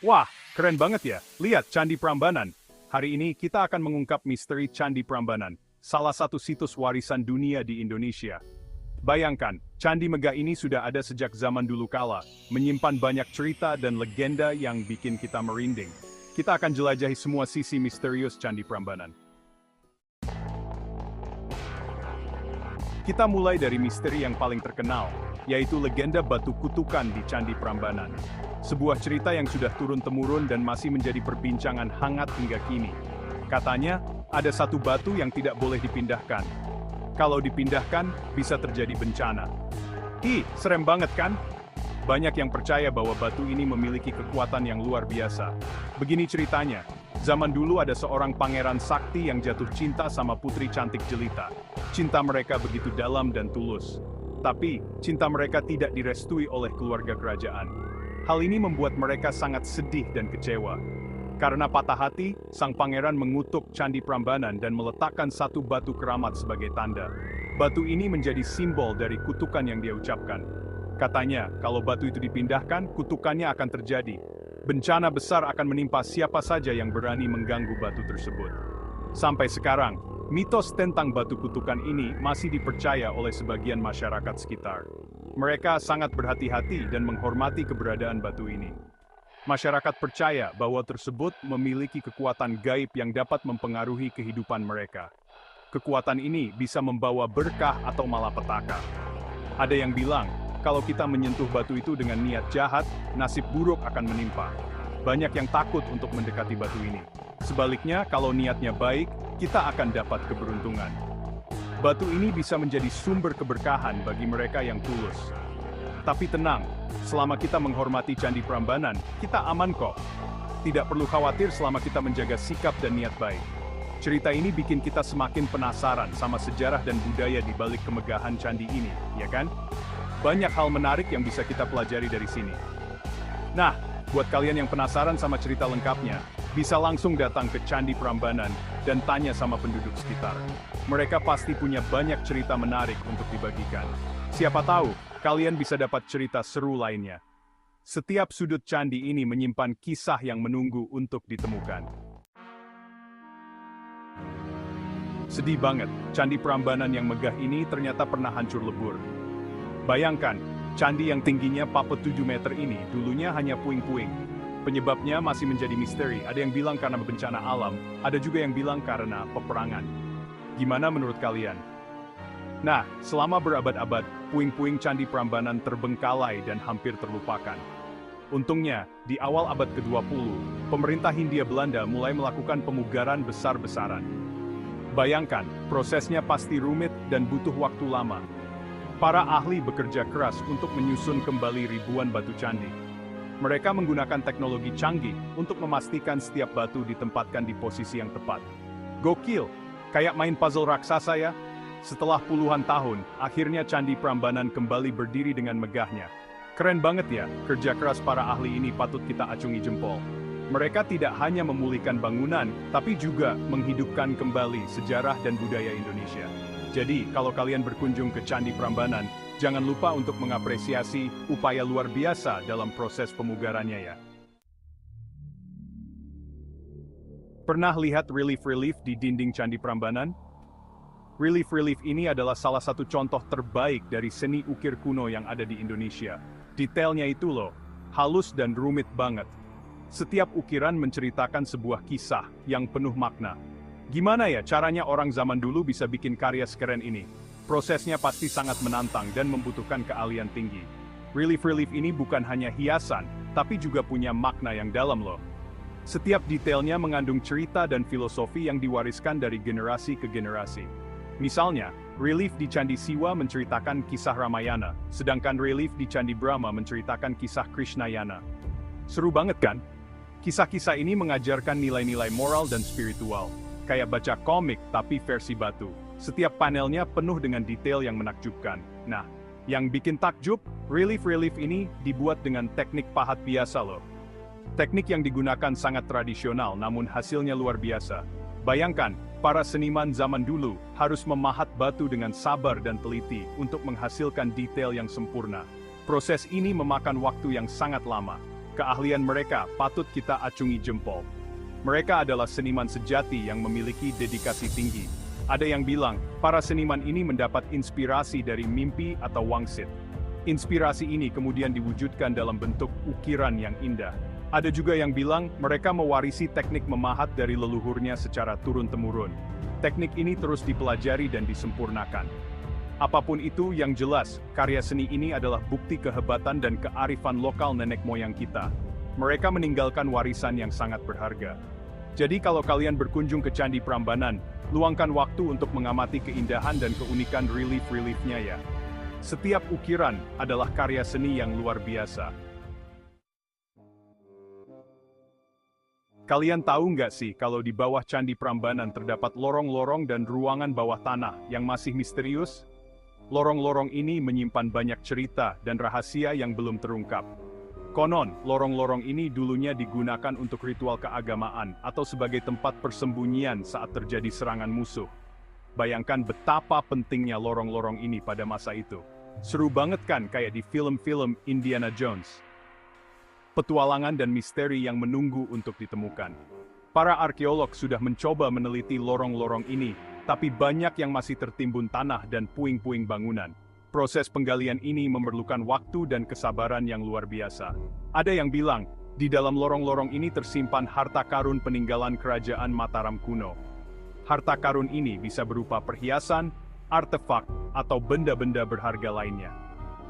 Wah, keren banget ya. Lihat Candi Prambanan. Hari ini kita akan mengungkap misteri Candi Prambanan, salah satu situs warisan dunia di Indonesia. Bayangkan, Candi Megah ini sudah ada sejak zaman dulu kala, menyimpan banyak cerita dan legenda yang bikin kita merinding. Kita akan jelajahi semua sisi misterius Candi Prambanan. Kita mulai dari misteri yang paling terkenal, yaitu legenda batu kutukan di Candi Prambanan. Sebuah cerita yang sudah turun-temurun dan masih menjadi perbincangan hangat hingga kini. Katanya, ada satu batu yang tidak boleh dipindahkan. Kalau dipindahkan, bisa terjadi bencana. Ih, serem banget kan? Banyak yang percaya bahwa batu ini memiliki kekuatan yang luar biasa. Begini ceritanya, zaman dulu ada seorang pangeran sakti yang jatuh cinta sama putri cantik jelita. Cinta mereka begitu dalam dan tulus. Tapi, cinta mereka tidak direstui oleh keluarga kerajaan. Hal ini membuat mereka sangat sedih dan kecewa. Karena patah hati, sang pangeran mengutuk Candi Prambanan dan meletakkan satu batu keramat sebagai tanda. Batu ini menjadi simbol dari kutukan yang dia ucapkan. Katanya, kalau batu itu dipindahkan, kutukannya akan terjadi. Bencana besar akan menimpa siapa saja yang berani mengganggu batu tersebut. Sampai sekarang, mitos tentang batu kutukan ini masih dipercaya oleh sebagian masyarakat sekitar. Mereka sangat berhati-hati dan menghormati keberadaan batu ini. Masyarakat percaya bahwa tersebut memiliki kekuatan gaib yang dapat mempengaruhi kehidupan mereka. Kekuatan ini bisa membawa berkah atau malapetaka. Ada yang bilang, kalau kita menyentuh batu itu dengan niat jahat, nasib buruk akan menimpa. Banyak yang takut untuk mendekati batu ini. Sebaliknya, kalau niatnya baik, kita akan dapat keberuntungan. Batu ini bisa menjadi sumber keberkahan bagi mereka yang tulus. Tapi tenang, selama kita menghormati Candi Prambanan, kita aman kok. Tidak perlu khawatir selama kita menjaga sikap dan niat baik. Cerita ini bikin kita semakin penasaran sama sejarah dan budaya di balik kemegahan candi ini, ya kan? Banyak hal menarik yang bisa kita pelajari dari sini. Nah, buat kalian yang penasaran sama cerita lengkapnya, bisa langsung datang ke Candi Prambanan dan tanya sama penduduk sekitar. Mereka pasti punya banyak cerita menarik untuk dibagikan. Siapa tahu, kalian bisa dapat cerita seru lainnya. Setiap sudut candi ini menyimpan kisah yang menunggu untuk ditemukan. Sedih banget, Candi Prambanan yang megah ini ternyata pernah hancur lebur. Bayangkan, candi yang tingginya 47 meter ini dulunya hanya puing-puing. Penyebabnya masih menjadi misteri, ada yang bilang karena bencana alam, ada juga yang bilang karena peperangan. Gimana menurut kalian? Nah, selama berabad-abad, puing-puing Candi Prambanan terbengkalai dan hampir terlupakan. Untungnya, di awal abad ke-20, pemerintah Hindia Belanda mulai melakukan pemugaran besar-besaran. Bayangkan, prosesnya pasti rumit dan butuh waktu lama. Para ahli bekerja keras untuk menyusun kembali ribuan batu candi. Mereka menggunakan teknologi canggih untuk memastikan setiap batu ditempatkan di posisi yang tepat. Gokil, kayak main puzzle raksasa ya. Setelah puluhan tahun, akhirnya Candi Prambanan kembali berdiri dengan megahnya. Keren banget ya, kerja keras para ahli ini patut kita acungi jempol. Mereka tidak hanya memulihkan bangunan, tapi juga menghidupkan kembali sejarah dan budaya Indonesia. Jadi, kalau kalian berkunjung ke Candi Prambanan, jangan lupa untuk mengapresiasi upaya luar biasa dalam proses pemugarannya ya. Pernah lihat relief-relief di dinding Candi Prambanan? Relief-relief ini adalah salah satu contoh terbaik dari seni ukir kuno yang ada di Indonesia. Detailnya itu loh, halus dan rumit banget. Setiap ukiran menceritakan sebuah kisah yang penuh makna. Gimana ya caranya orang zaman dulu bisa bikin karya sekeren ini? Prosesnya pasti sangat menantang dan membutuhkan keahlian tinggi. Relief-relief ini bukan hanya hiasan, tapi juga punya makna yang dalam loh. Setiap detailnya mengandung cerita dan filosofi yang diwariskan dari generasi ke generasi. Misalnya, relief di Candi Siwa menceritakan kisah Ramayana, sedangkan relief di Candi Brahma menceritakan kisah Krishnayana. Seru banget kan? Kisah-kisah ini mengajarkan nilai-nilai moral dan spiritual. Kayak baca komik tapi versi batu. Setiap panelnya penuh dengan detail yang menakjubkan. Nah, yang bikin takjub, relief-relief ini dibuat dengan teknik pahat biasa loh. Teknik yang digunakan sangat tradisional namun hasilnya luar biasa. Bayangkan, para seniman zaman dulu harus memahat batu dengan sabar dan teliti untuk menghasilkan detail yang sempurna. Proses ini memakan waktu yang sangat lama. keahlian mereka patut kita acungi jempol. Mereka adalah seniman sejati yang memiliki dedikasi tinggi. Ada yang bilang, para seniman ini mendapat inspirasi dari mimpi atau wangsit. Inspirasi ini kemudian diwujudkan dalam bentuk ukiran yang indah. Ada juga yang bilang, mereka mewarisi teknik memahat dari leluhurnya secara turun-temurun. Teknik ini terus dipelajari dan disempurnakan. Apapun itu, yang jelas, karya seni ini adalah bukti kehebatan dan kearifan lokal nenek moyang kita. Mereka meninggalkan warisan yang sangat berharga. Jadi kalau kalian berkunjung ke Candi Prambanan, luangkan waktu untuk mengamati keindahan dan keunikan relief-reliefnya ya. Setiap ukiran adalah karya seni yang luar biasa. Kalian tahu nggak sih kalau di bawah Candi Prambanan terdapat lorong-lorong dan ruangan bawah tanah yang masih misterius? Lorong-lorong ini menyimpan banyak cerita dan rahasia yang belum terungkap. Konon, lorong-lorong ini dulunya digunakan untuk ritual keagamaan atau sebagai tempat persembunyian saat terjadi serangan musuh. Bayangkan betapa pentingnya lorong-lorong ini pada masa itu. Seru banget kan kayak di film-film Indiana Jones. Petualangan dan misteri yang menunggu untuk ditemukan. Para arkeolog sudah mencoba meneliti lorong-lorong ini, tapi banyak yang masih tertimbun tanah dan puing-puing bangunan. Proses penggalian ini memerlukan waktu dan kesabaran yang luar biasa. Ada yang bilang, di dalam lorong-lorong ini tersimpan harta karun peninggalan kerajaan Mataram kuno. Harta karun ini bisa berupa perhiasan, artefak, atau benda-benda berharga lainnya.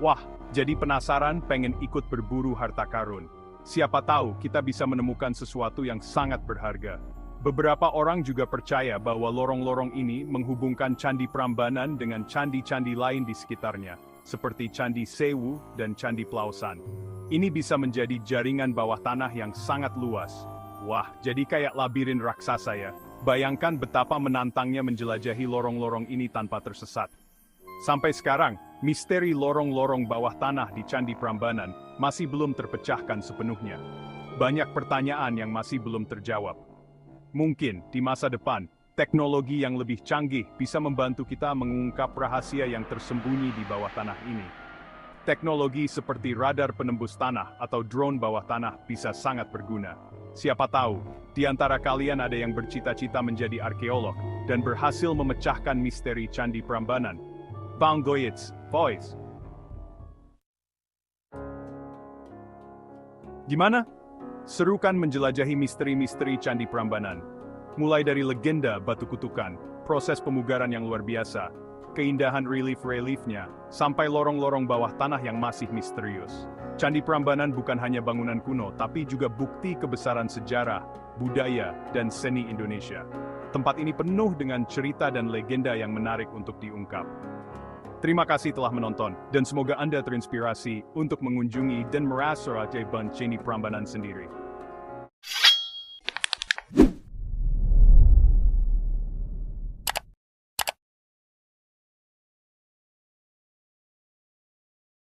Wah, jadi penasaran pengen ikut berburu harta karun. Siapa tahu kita bisa menemukan sesuatu yang sangat berharga. Beberapa orang juga percaya bahwa lorong-lorong ini menghubungkan Candi Prambanan dengan candi-candi lain di sekitarnya, seperti Candi Sewu dan Candi Plausan. Ini bisa menjadi jaringan bawah tanah yang sangat luas. Wah, jadi kayak labirin raksasa ya. Bayangkan betapa menantangnya menjelajahi lorong-lorong ini tanpa tersesat. Sampai sekarang, misteri lorong-lorong bawah tanah di Candi Prambanan masih belum terpecahkan sepenuhnya. Banyak pertanyaan yang masih belum terjawab. Mungkin, di masa depan, teknologi yang lebih canggih bisa membantu kita mengungkap rahasia yang tersembunyi di bawah tanah ini. Teknologi seperti radar penembus tanah atau drone bawah tanah bisa sangat berguna. Siapa tahu, di antara kalian ada yang bercita-cita menjadi arkeolog dan berhasil memecahkan misteri Candi Prambanan. Bang Goyits, Voice. Gimana? Seru kan menjelajahi misteri-misteri Candi Prambanan. Mulai dari legenda batu kutukan, proses pemugaran yang luar biasa, keindahan relief-reliefnya, sampai lorong-lorong bawah tanah yang masih misterius. Candi Prambanan bukan hanya bangunan kuno, tapi juga bukti kebesaran sejarah, budaya, dan seni Indonesia. Tempat ini penuh dengan cerita dan legenda yang menarik untuk diungkap. Terima kasih telah menonton, dan semoga Anda terinspirasi untuk mengunjungi dan merasakan Candi Prambanan sendiri.